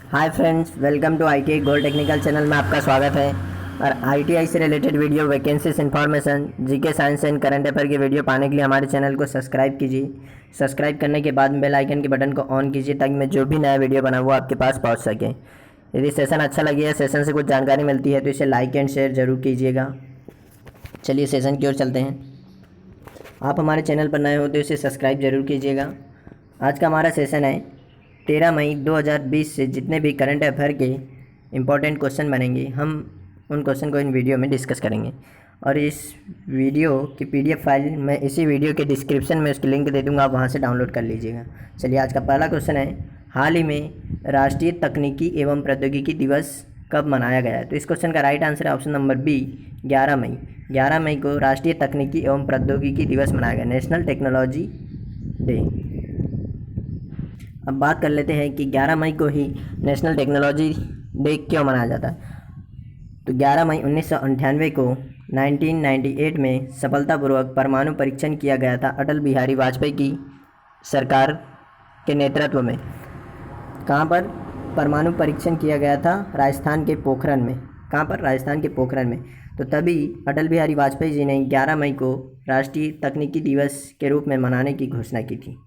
Hi friends, welcome to ITI gold technical channel में आपका स्वागत है। और ITI से related video, vacancies information, GK science and current affair की वीडियो पाने के लिए हमारे चैनल को सब्सक्राइब कीजिए। सब्सक्राइब करने के बाद बेल आइकन के बटन को ऑन कीजिए ताकि मैं जो भी नया वीडियो बनाऊँ वो आपके पास पहुँच सके। यदि सेशन अच्छा लगे या सेशन से कुछ जानकारी मिलती है तो इसे लाइक एंड शेयर ज़रूर कीजिएगा। चलिए सेशन की ओर चलते हैं। आप हमारे चैनल पर नए हो तो इसे सब्सक्राइब ज़रूर कीजिएगा। आज का हमारा सेशन है 13 मई 2020 से जितने भी करंट अफेयर के इम्पोर्टेंट क्वेश्चन बनेंगे हम उन क्वेश्चन को इन वीडियो में डिस्कस करेंगे। और इस वीडियो की PDF फाइल मैं इसी वीडियो के डिस्क्रिप्शन में उसकी लिंक दे दूंगा, आप वहां से डाउनलोड कर लीजिएगा। चलिए आज का पहला क्वेश्चन है, हाल ही में राष्ट्रीय तकनीकी एवं प्रौद्योगिकी दिवस कब मनाया गया है? तो इस क्वेश्चन का राइट आंसर है ऑप्शन नंबर बी, 11 मई। 11 मई को राष्ट्रीय तकनीकी एवं प्रौद्योगिकी दिवस मनाया गया, नेशनल टेक्नोलॉजी डे। अब बात कर लेते हैं कि 11 मई को ही नेशनल टेक्नोलॉजी डे क्यों मनाया जाता है। तो 11 मई 1998 को 1998 में सफलतापूर्वक परमाणु परीक्षण किया गया था अटल बिहारी वाजपेयी की सरकार के नेतृत्व में। कहाँ पर परमाणु परीक्षण किया गया था? राजस्थान के पोखरण में। कहाँ पर? राजस्थान के पोखरण में। तो तभी अटल बिहारी वाजपेयी जी ने 11 मई को राष्ट्रीय तकनीकी दिवस के रूप में मनाने की घोषणा की थी।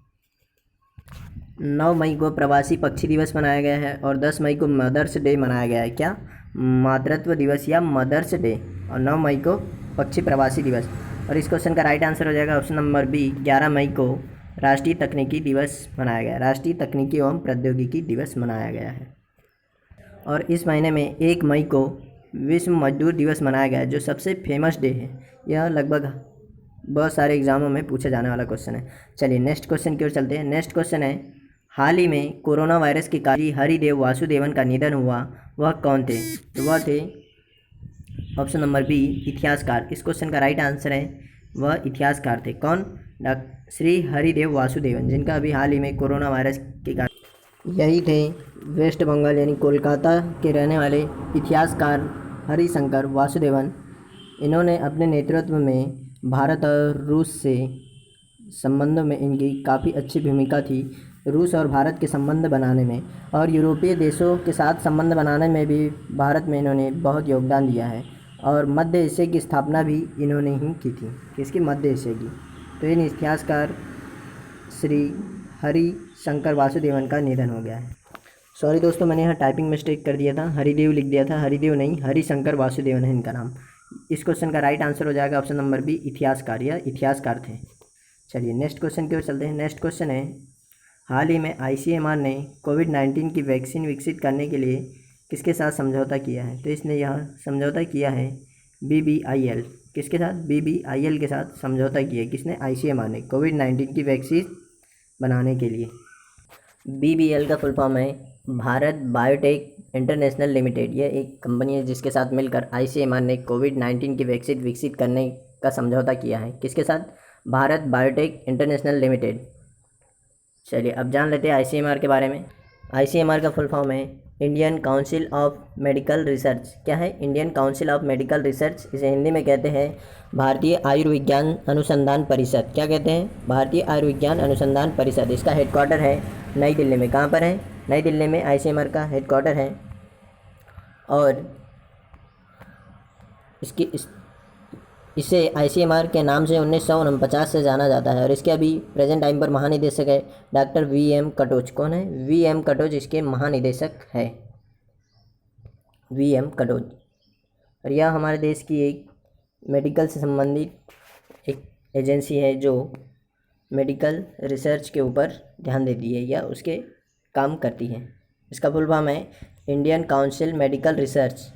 9 मई को प्रवासी पक्षी दिवस मनाया गया है और 10 मई को मदर्स डे मनाया गया है। क्या? मातृत्व दिवस या मदर्स डे। और 9 मई को पक्षी प्रवासी दिवस। और इस क्वेश्चन का राइट आंसर हो जाएगा ऑप्शन नंबर बी, 11 मई को राष्ट्रीय तकनीकी दिवस मनाया गया है। राष्ट्रीय तकनीकी एवं प्रौद्योगिकी दिवस मनाया गया है। और इस महीने में 1 मई को विश्व मजदूर दिवस मनाया गया है, जो सबसे फेमस डे है। यह लगभग बहुत सारे एग्जामों में पूछा जाने वाला क्वेश्चन है। चलिए नेक्स्ट क्वेश्चन की ओर चलते हैं। नेक्स्ट क्वेश्चन है, हाल ही में कोरोना वायरस के कारण हरिदेव वासुदेवन का निधन हुआ, वह कौन थे? तो वह थे ऑप्शन नंबर बी, इतिहासकार। इस क्वेश्चन का राइट आंसर है वह इतिहासकार थे। कौन? श्री हरिदेव वासुदेवन, जिनका अभी हाल ही में कोरोना वायरस के कारण। यही थे वेस्ट बंगाल यानी कोलकाता के रहने वाले इतिहासकार हरिशंकर वासुदेवन। इन्होंने अपने नेतृत्व में भारत और रूस से संबंधों में इनकी काफ़ी अच्छी भूमिका थी। रूस और भारत के संबंध बनाने में और यूरोपीय देशों के साथ संबंध बनाने में भी भारत में इन्होंने बहुत योगदान दिया है। और मध्य एशिया की स्थापना भी इन्होंने ही की थी। किसकी? मध्य एशिया की। तो इन इतिहासकार श्री हरिशंकर वासुदेवन का निधन हो गया है। सॉरी दोस्तों, मैंने यहाँ टाइपिंग मिस्टेक कर दिया था, हरिदेव लिख दिया था। हरिदेव नहीं, हरिशंकर वासुदेवन है इनका नाम। इस क्वेश्चन का राइट आंसर हो जाएगा ऑप्शन नंबर बी, इतिहासकार या इतिहासकार थे। चलिए नेक्स्ट क्वेश्चन की ओर चलते हैं। नेक्स्ट क्वेश्चन है, हाल ही में ICMR ने कोविड-19 की वैक्सीन विकसित करने के लिए किसके साथ समझौता किया है? तो इसने यह समझौता किया है BBIL। किसके साथ? BBIL के साथ समझौता किया है। किसने? ICMR ने कोविड-19 की वैक्सीन बनाने के लिए। BBL का फुल फॉर्म है भारत बायोटेक इंटरनेशनल लिमिटेड। यह एक कंपनी है जिसके साथ मिलकर ICMR ने कोविड-19 की वैक्सीन विकसित करने का समझौता किया है। किसके साथ? Bharat biotech international limited. चलिए अब जान लेते हैं ICMR के बारे में। ICMR का फुल फॉर्म है Indian council of medical research. क्या है? Indian council of medical research. इसे हिंदी में कहते हैं भारतीय आयुर्विज्ञान अनुसंधान परिषद। क्या कहते हैं? भारतीय आयुर्विज्ञान अनुसंधान परिषद। इसका हेडक्वार्टर है नई दिल्ली में। कहाँ पर है? नई दिल्ली में ICMR का हेडक्वार्टर है। और इसे ICMR के नाम से 1949 से जाना जाता है। और इसके अभी प्रेजेंट टाइम पर महानिदेशक है डॉक्टर VM कटोच। कौन है? VM कटोच इसके महानिदेशक है, VM कटोच। और यह हमारे देश की एक मेडिकल से संबंधित एक एजेंसी है जो मेडिकल रिसर्च के ऊपर ध्यान देती है या उसके काम करती है। इसका फुल फॉर्म है इंडियन काउंसिल मेडिकल रिसर्च।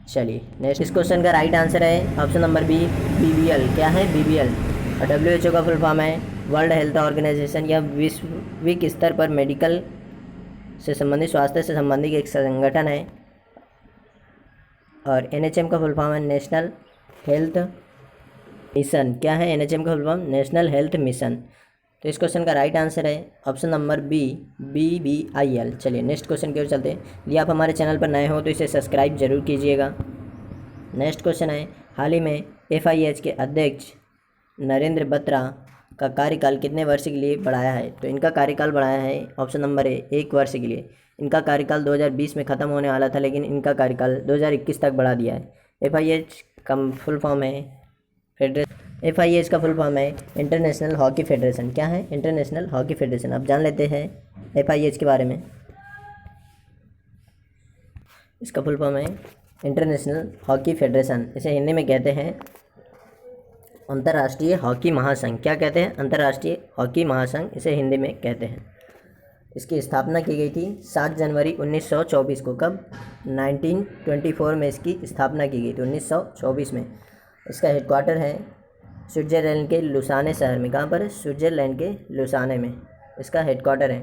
चलिए नेक्स्ट, इस क्वेश्चन का राइट आंसर है ऑप्शन नंबर बी, BBL। क्या है? BBL। और WHO का फुल फॉर्म है वर्ल्ड हेल्थ ऑर्गेनाइजेशन। यह वैश्विक स्तर पर मेडिकल से संबंधित, स्वास्थ्य से संबंधित एक संगठन है। और NHM का फुल फॉर्म है नेशनल हेल्थ मिशन। क्या है NHM का full form? National health mission. तो इस क्वेश्चन का राइट आंसर है ऑप्शन नंबर बी, BBIL। चलिए नेक्स्ट क्वेश्चन की ओर चलते हैं। यदि आप हमारे चैनल पर नए हो तो इसे सब्सक्राइब जरूर कीजिएगा। नेक्स्ट क्वेश्चन है, हाल ही में FIH के अध्यक्ष नरेंद्र बत्रा का कार्यकाल कितने वर्ष के लिए बढ़ाया है? तो इनका कार्यकाल बढ़ाया है ऑप्शन नंबर ए 1 वर्ष के लिए। इनका कार्यकाल 2020 में ख़त्म होने वाला था, लेकिन इनका कार्यकाल 2021 तक बढ़ा दिया है। FIH का फुल फॉर्म है FIH का फुल फॉर्म है इंटरनेशनल हॉकी फेडरेशन। क्या है? International hockey federation. अब जान लेते हैं FIH के बारे में। इसका फुल फॉर्म है इंटरनेशनल हॉकी फेडरेशन। इसे हिंदी में कहते हैं अंतर्राष्ट्रीय हॉकी महासंघ। क्या कहते हैं? अंतर्राष्ट्रीय हॉकी महासंघ इसे हिंदी में कहते हैं। इसकी स्थापना की गई थी 7 जनवरी 1924 को। कब? 1924 में इसकी स्थापना की गई थी, 1924 में। इसका हेडक्वार्टर है स्विट्ज़रलैंड के लुसाने शहर में। कहाँ पर है? स्विट्ज़रलैंड के लुसाने में इसका हेडक्वार्टर है।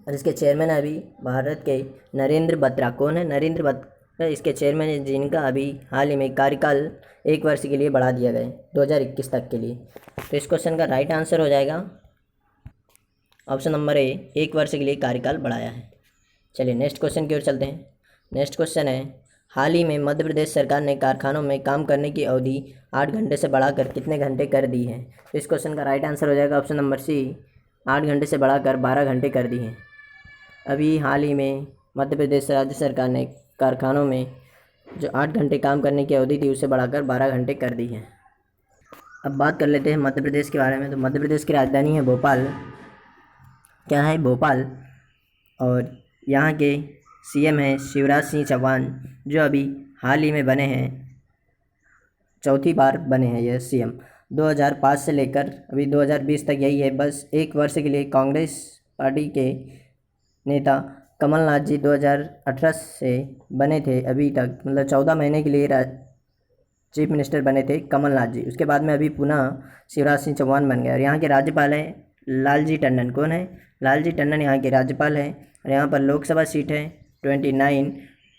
और इसके चेयरमैन अभी भारत के नरेंद्र बत्रा। कौन है? नरेंद्र बत्रा इसके चेयरमैन है, जिनका अभी हाल ही में कार्यकाल 1 वर्ष के लिए बढ़ा दिया गया है, 2021 तक के लिए। तो इस क्वेश्चन का राइट आंसर हो जाएगा ऑप्शन नंबर ए 1 वर्ष के लिए कार्यकाल बढ़ाया है। चलिए नेक्स्ट क्वेश्चन की ओर चलते हैं। नेक्स्ट क्वेश्चन है, हाल ही में मध्य प्रदेश सरकार ने कारखानों में काम करने की अवधि 8 घंटे से बढ़ाकर कितने घंटे कर दी है? तो इस क्वेश्चन का राइट आंसर हो जाएगा ऑप्शन नंबर सी 8 घंटे से बढ़ाकर 12 घंटे कर दी है। अभी हाल ही में मध्य प्रदेश राज्य सरकार ने कारखानों में जो 8 घंटे काम करने की अवधि थी उसे बढ़ाकर 12 घंटे कर दी है। अब बात कर लेते हैं मध्य प्रदेश के बारे में। तो मध्य प्रदेश की राजधानी है भोपाल। क्या है? भोपाल। और यहाँ के CM हैं शिवराज सिंह चौहान, जो अभी हाल ही में बने हैं, चौथी बार बने हैं ये CM। 2005 से लेकर अभी 2020 तक यही है। बस 1 वर्ष के लिए कांग्रेस पार्टी के नेता कमलनाथ जी 2018 से बने थे अभी तक, मतलब 14 महीने के लिए चीफ मिनिस्टर बने थे कमलनाथ जी। उसके बाद में अभी पुनः शिवराज सिंह चौहान बन गए। और यहाँ के राज्यपाल हैं लालजी टंडन। कौन है? लालजी टंडन यहाँ के राज्यपाल हैं। और यहाँ पर लोकसभा सीट है 29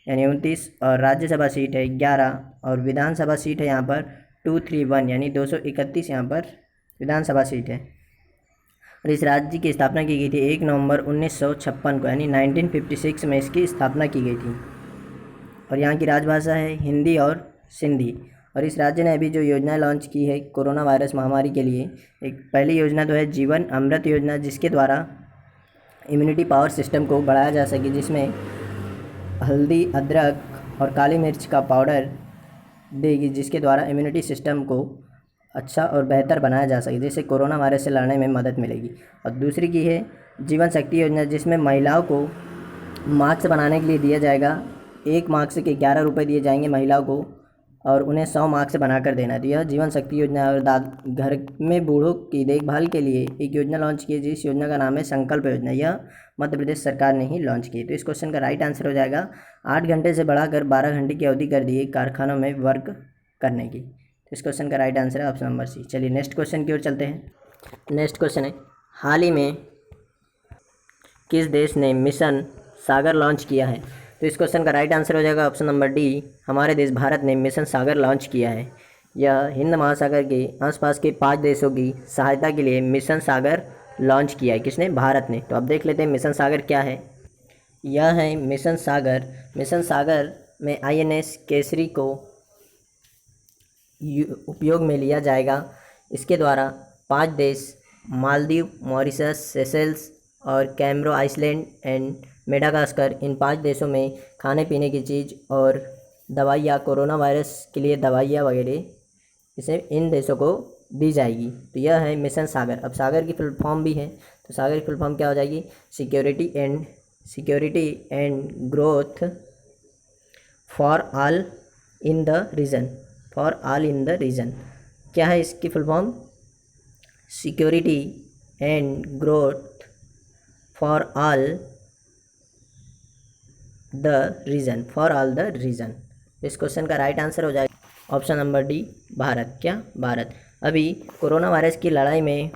यानी 29, और राज्यसभा सीट है 11, और विधानसभा सीट है यहाँ पर 231 यानी 231 यहाँ पर विधानसभा सीट है। और इस राज्य की स्थापना की गई थी 1 नवंबर 1956 को, यानी 1956 में इसकी स्थापना की गई थी। और यहाँ की राजभाषा है हिंदी और सिंधी। और इस राज्य ने अभी जो योजना लॉन्च की है कोरोना वायरस महामारी के लिए, एक पहली योजना तो है जीवन अमृत योजना, जिसके द्वारा इम्यूनिटी पावर सिस्टम को बढ़ाया जा सके, जिसमें हल्दी, अदरक और काली मिर्च का पाउडर देगी, जिसके द्वारा इम्यूनिटी सिस्टम को अच्छा और बेहतर बनाया जा सके, जिससे कोरोना वायरस से लड़ने में मदद मिलेगी। और दूसरी की है जीवन शक्ति योजना, जिसमें महिलाओं को मास्क बनाने के लिए दिया जाएगा 1 मास्क के 11 रुपये दिए जाएंगे महिलाओं को, और उन्हें 100 मास्क बनाकर देना। तो यह जीवन शक्ति योजना है। और घर में बूढ़ों की देखभाल के लिए एक योजना लॉन्च की है, जिस योजना का नाम है संकल्प योजना। यह मध्य प्रदेश सरकार ने ही लॉन्च की है। तो इस क्वेश्चन का राइट आंसर हो जाएगा 8 घंटे से बढ़ाकर 12 घंटे की अवधि कर दी है कारखानों में वर्क करने की। तो इस क्वेश्चन का राइट आंसर है ऑप्शन नंबर सी। चलिए नेक्स्ट क्वेश्चन की ओर चलते हैं। नेक्स्ट क्वेश्चन है, हाल ही में किस देश ने मिशन सागर लॉन्च किया है? तो इस क्वेश्चन का राइट आंसर हो जाएगा ऑप्शन नंबर डी, हमारे देश भारत ने मिशन सागर लॉन्च किया है। यह हिंद महासागर के आसपास के 5 देशों की सहायता के लिए मिशन सागर लॉन्च किया है। किसने? भारत ने। तो अब देख लेते हैं मिशन सागर क्या है। यह है मिशन सागर। मिशन सागर में INS केसरी को उपयोग में लिया जाएगा। इसके द्वारा 5 देश मालदीव, मॉरिशस, सेशेल्स और कैमरो आइसलैंड एंड मेडागास्कर, इन 5 देशों में खाने पीने की चीज़ और दवाइयाँ, कोरोना वायरस के लिए दवाइयाँ वगैरह इसे इन देशों को दी जाएगी। तो यह है मिशन सागर। अब सागर की फुल फॉर्म भी है, तो सागर की फुल फॉर्म क्या हो जाएगी? Security and growth for all in the region. For all in the region क्या है इसकी full form? Security and growth for all the region. For all the region. इस क्वेश्चन का राइट आंसर हो जाएगा ऑप्शन नंबर डी, भारत। क्या? भारत। अभी corona virus की लड़ाई में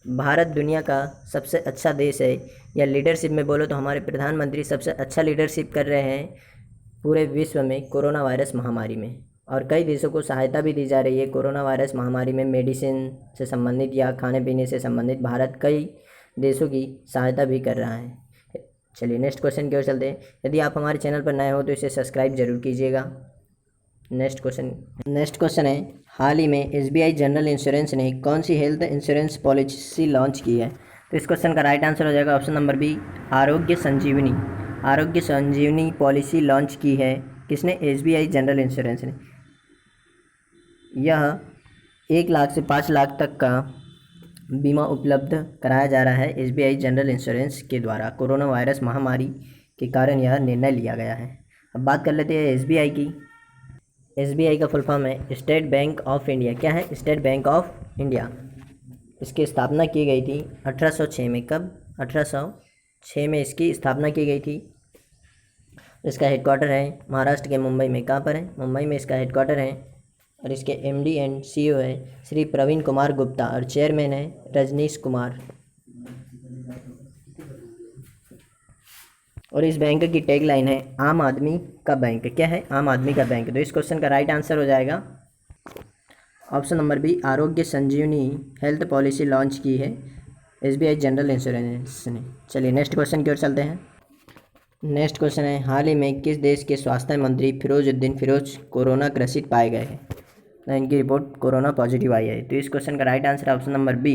भारत दुनिया का सबसे अच्छा देश है, या लीडरशिप में बोलो तो हमारे प्रधानमंत्री सबसे अच्छा लीडरशिप कर रहे हैं पूरे विश्व में कोरोना वायरस महामारी में। और कई देशों को सहायता भी दी जा रही है कोरोना वायरस महामारी में, मेडिसिन से संबंधित या खाने पीने से संबंधित भारत कई देशों की सहायता भी कर रहा है। चलिए नेक्स्ट क्वेश्चन की ओर चलते हैं। यदि आप हमारे चैनल पर नए हो तो इसे सब्सक्राइब जरूर कीजिएगा। नेक्स्ट क्वेश्चन है, हाल ही में एसबीआई जनरल इंश्योरेंस ने कौन सी हेल्थ इंश्योरेंस पॉलिसी लॉन्च की है? तो इस क्वेश्चन का राइट आंसर हो जाएगा ऑप्शन नंबर बी, आरोग्य संजीवनी। आरोग्य संजीवनी पॉलिसी लॉन्च की है किसने? एसबीआई जनरल इंश्योरेंस ने। यह 1 लाख से 5 लाख तक का बीमा उपलब्ध कराया जा रहा है एसबीआई जनरल इंश्योरेंस के द्वारा। कोरोना वायरस महामारी के कारण यह निर्णय लिया गया है। अब बात कर लेते हैं एसबीआई की। एसबीआई का फुल फॉर्म है स्टेट बैंक ऑफ इंडिया। क्या है? State bank of India. इसकी स्थापना की गई थी 1806 में। कब? 1806 में इसकी स्थापना की गई थी। इसका हेडक्वार्टर है महाराष्ट्र के मुंबई में। कहाँ पर है? मुंबई में इसका हेडक्वार्टर है। और इसके एमडी एंड सीईओ है श्री प्रवीण कुमार गुप्ता और चेयरमैन है रजनीश कुमार। और इस बैंक की टैगलाइन है आम आदमी का बैंक। क्या है? आम आदमी का बैंक। तो इस क्वेश्चन का राइट आंसर हो जाएगा ऑप्शन नंबर बी, आरोग्य संजीवनी हेल्थ पॉलिसी लॉन्च की है एसबीआई जनरल इंश्योरेंस ने। चलिए नेक्स्ट क्वेश्चन की ओर चलते हैं। नेक्स्ट क्वेश्चन है, हाल ही में किस देश के स्वास्थ्य मंत्री फिरोजुद्दीन फिरोज कोरोना ग्रसित पाए गए हैं? इनकी रिपोर्ट कोरोना पॉजिटिव आई है। तो इस क्वेश्चन का right answer option number B,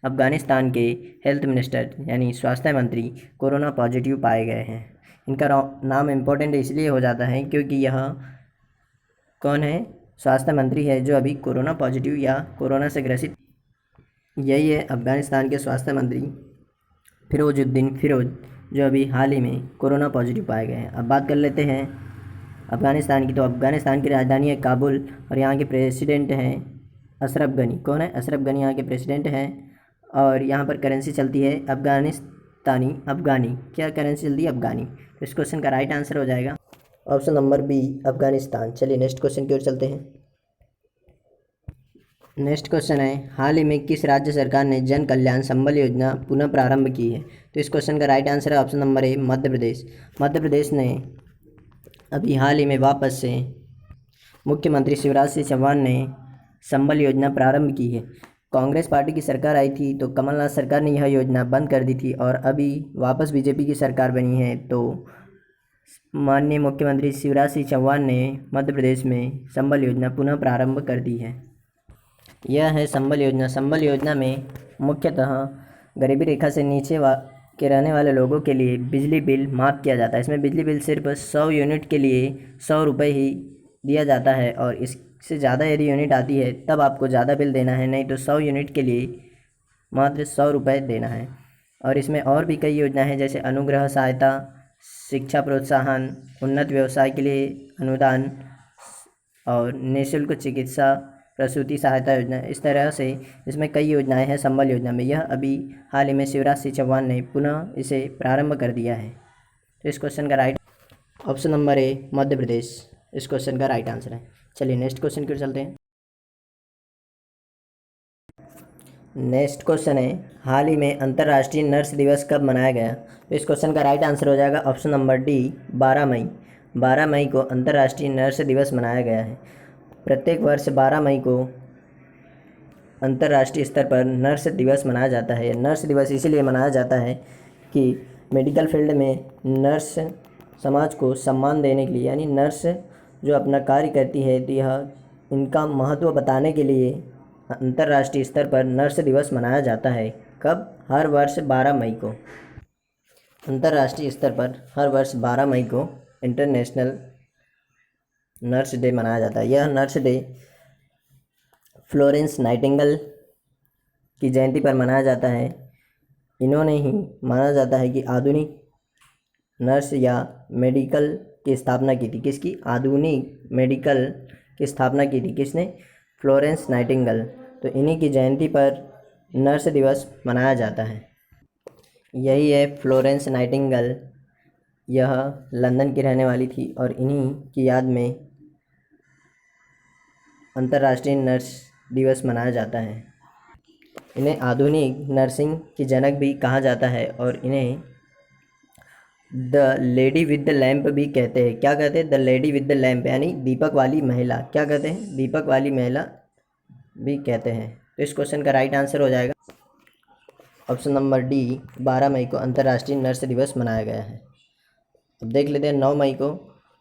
Afghanistan के हेल्थ मिनिस्टर यानी स्वास्थ्य मंत्री कोरोना पॉजिटिव पाए गए हैं। इनका नाम इम्पोर्टेंट इसलिए हो जाता है क्योंकि यह कौन है? स्वास्थ्य मंत्री है जो अभी कोरोना पॉजिटिव या कोरोना से ग्रसित, यही है अफगानिस्तान के स्वास्थ्य मंत्री फिरोजुद्दीन फिरोज, जो अभी हाल ही में कोरोना पॉजिटिव पाए गए हैं। अब बात कर लेते हैं अफ़गानिस्तान की। तो अफ़गानिस्तान की राजधानी है काबुल और यहाँ के प्रेसिडेंट हैं अशरफ गनी। कौन है? अशरफ गनी यहाँ के प्रेसिडेंट हैं। और यहाँ पर करेंसी चलती है अफ़गानी। क्या करेंसी चलती है? अफ़गानी। तो इस क्वेश्चन का राइट आंसर हो जाएगा ऑप्शन नंबर बी, अफ़गानिस्तान। चलिए नेक्स्ट क्वेश्चन की ओर चलते हैं। नेक्स्ट क्वेश्चन है, हाल ही में किस राज्य सरकार ने जन कल्याण संबल योजना पुनः प्रारंभ की है? तो इस क्वेश्चन का राइट आंसर है option number A, Madhya Pradesh. Madhya Pradesh ने अभी हाल ही में वापस से मुख्यमंत्री शिवराज सिंह चौहान ने संबल योजना प्रारंभ की है। कांग्रेस पार्टी की सरकार आई थी तो कमलनाथ सरकार ने यह योजना बंद कर दी थी और अभी वापस बीजेपी की सरकार बनी है तो माननीय मुख्यमंत्री शिवराज सिंह चौहान ने मध्य प्रदेश में संबल योजना पुनः प्रारंभ कर दी है। यह है संबल योजना। संबल योजना में मुख्यतः गरीबी रेखा से नीचे के रहने वाले लोगों के लिए बिजली बिल माफ़ किया जाता है। इसमें बिजली बिल सिर्फ 100 यूनिट के लिए 100 रुपये ही दिया जाता है और इससे ज़्यादा यदि यूनिट आती है तब आपको ज़्यादा बिल देना है, नहीं तो 100 यूनिट के लिए मात्र 100 रुपये देना है। और इसमें और भी कई योजना है जैसे अनुग्रह सहायता, शिक्षा प्रोत्साहन, उन्नत व्यवसाय के लिए अनुदान और निःशुल्क चिकित्सा प्रसूति सहायता योजना। इस तरह से इसमें कई योजनाएं हैं संबल योजना में। यह अभी हाल ही में शिवराज सिंह चौहान ने पुनः इसे प्रारंभ कर दिया है। तो इस क्वेश्चन का right option number A, Madhya Pradesh इस क्वेश्चन का राइट आंसर है। चलिए नेक्स्ट क्वेश्चन की ओर चलते हैं। नेक्स्ट क्वेश्चन है, हाल ही में अंतर्राष्ट्रीय नर्स दिवस कब मनाया गया? तो इस क्वेश्चन का राइट आंसर हो जाएगा ऑप्शन नंबर डी, 12 मई। 12 मई को अंतर्राष्ट्रीय नर्स दिवस मनाया गया है। प्रत्येक वर्ष 12 मई को अंतर्राष्ट्रीय स्तर पर नर्स दिवस मनाया जाता है। नर्स दिवस इसीलिए मनाया जाता है कि मेडिकल फील्ड में नर्स समाज को सम्मान देने के लिए, यानी नर्स जो अपना कार्य करती है तो यह इनका महत्व बताने के लिए अंतर्राष्ट्रीय स्तर पर नर्स दिवस मनाया जाता है। कब? हर वर्ष 12 मई को। अंतर्राष्ट्रीय स्तर पर हर वर्ष 12 मई को इंटरनेशनल नर्स डे मनाया जाता है। यह नर्स डे फ्लोरेंस नाइटिंगेल की जयंती पर मनाया जाता है। इन्होंने ही माना जाता है कि आधुनिक नर्स या मेडिकल की स्थापना की थी। किसकी? आधुनिक मेडिकल की स्थापना की थी किसने? Florence Nightingale. तो इन्हीं की जयंती पर नर्स दिवस मनाया जाता है। यही है फ्लोरेंस नाइटिंगेल। यह लंदन की रहने वाली थी और इन्हीं की याद में अंतर्राष्ट्रीय नर्स दिवस मनाया जाता है। इन्हें आधुनिक नर्सिंग की जनक भी कहा जाता है और इन्हें the lady with the lamp भी कहते हैं। क्या कहते हैं? The lady with the lamp, यानी दीपक वाली महिला। क्या कहते हैं? दीपक वाली महिला भी कहते हैं। तो इस क्वेश्चन का राइट आंसर हो जाएगा ऑप्शन नंबर डी, 12 मई को अंतर्राष्ट्रीय नर्स दिवस मनाया गया है। अब देख लेते हैं 9 मई को।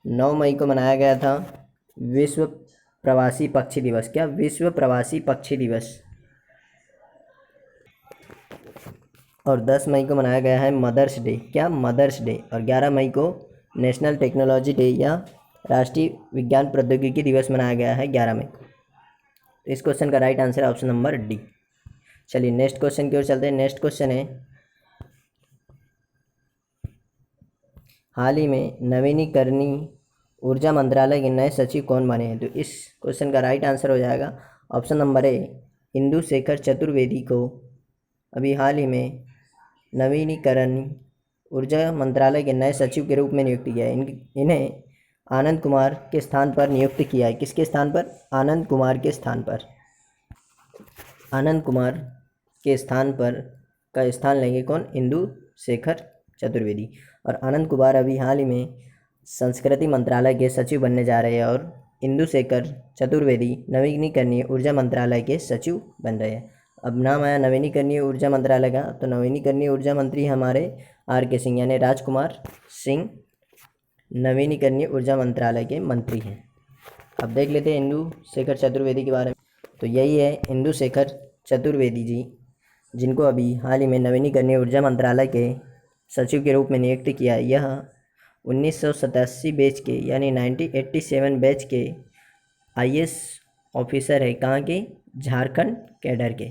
9 मई को मनाया गया था विश्व प्रवासी पक्षी दिवस। क्या? विश्व प्रवासी पक्षी दिवस। और 10 मई को मनाया गया है मदर्स डे। क्या? Mother's Day. और 11 मई को नेशनल टेक्नोलॉजी डे या राष्ट्रीय विज्ञान प्रौद्योगिकी दिवस मनाया गया है 11 मई को। तो इस क्वेश्चन का राइट आंसर है ऑप्शन नंबर डी। चलिए नेक्स्ट क्वेश्चन की ओर चलते हैं। नेक्स्ट क्वेश्चन है, हाल ही में नवीनीकरणीय ऊर्जा मंत्रालय के नए सचिव कौन बने हैं? तो इस क्वेश्चन का राइट आंसर हो जाएगा option number A, Indu Shekhar Chaturvedi को अभी हाल ही में नवीनीकरणीय ऊर्जा मंत्रालय के नए सचिव के रूप में नियुक्त किया है। इन्हें आनंद कुमार के स्थान पर नियुक्त किया है। किसके स्थान पर? आनंद कुमार के स्थान पर। आनंद कुमार के स्थान पर का स्थान लेंगे कौन? इंदु शेखर चतुर्वेदी। और आनंद कुमार अभी हाल ही में संस्कृति मंत्रालय के सचिव बनने जा रहे हैं और इंदु शेखर चतुर्वेदी नवीनीकरणीय ऊर्जा मंत्रालय के सचिव बन रहे हैं। अब नाम आया नवीनीकरणीय ऊर्जा मंत्रालय का, तो नवीनीकरणीय ऊर्जा मंत्री हमारे RK सिंह यानी राजकुमार सिंह नवीनीकरणीय ऊर्जा मंत्रालय के मंत्री हैं। अब देख लेते हैं इंदु शेखर चतुर्वेदी के बारे में। तो यही है इंदु शेखर चतुर्वेदी जी, जिनको अभी हाल ही में नवीनीकरणीय ऊर्जा मंत्रालय के सचिव के रूप में नियुक्त किया है। यह 1987 बैच के यानी 1987 बैच के IAS ऑफिसर है। कहाँ के? झारखंड कैडर के।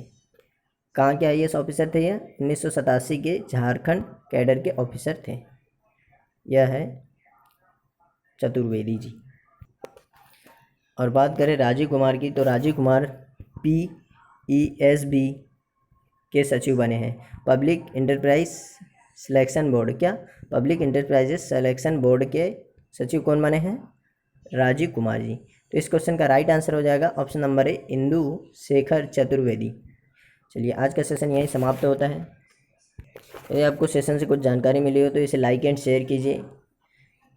कहाँ के IAS ऑफिसर थे? यह 1987 के झारखंड कैडर के ऑफिसर थे। यह है चतुर्वेदी जी। और बात करें राजीव कुमार की, तो राजीव कुमार PESB के सचिव बने हैं। Public enterprise selection board. क्या? पब्लिक एंटरप्राइजेस सिलेक्शन बोर्ड के सचिव कौन बने हैं? राजीव कुमार जी। तो इस क्वेश्चन का राइट आंसर हो जाएगा option number A, Indu Shekhar Chaturvedi. चलिए आज का सेशन यहीं समाप्त होता है। यदि आपको सेशन से कुछ जानकारी मिली हो तो इसे लाइक एंड शेयर कीजिए।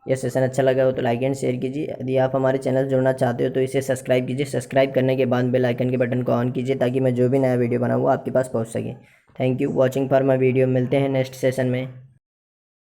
यह सेशन अच्छा लगा हो तो लाइक एंड शेयर कीजिए। यदि आप हमारे चैनल जुड़ना चाहते हो तो इसे सब्सक्राइब कीजिए। सब्सक्राइब करने के बाद बेल आइकन के बटन को ऑन कीजिए ताकि मैं जो भी नया वीडियो बनाऊँ वो आपके पास पहुँच सके। Thank you watching for my video. मिलते हैं नेक्स्ट सेशन में।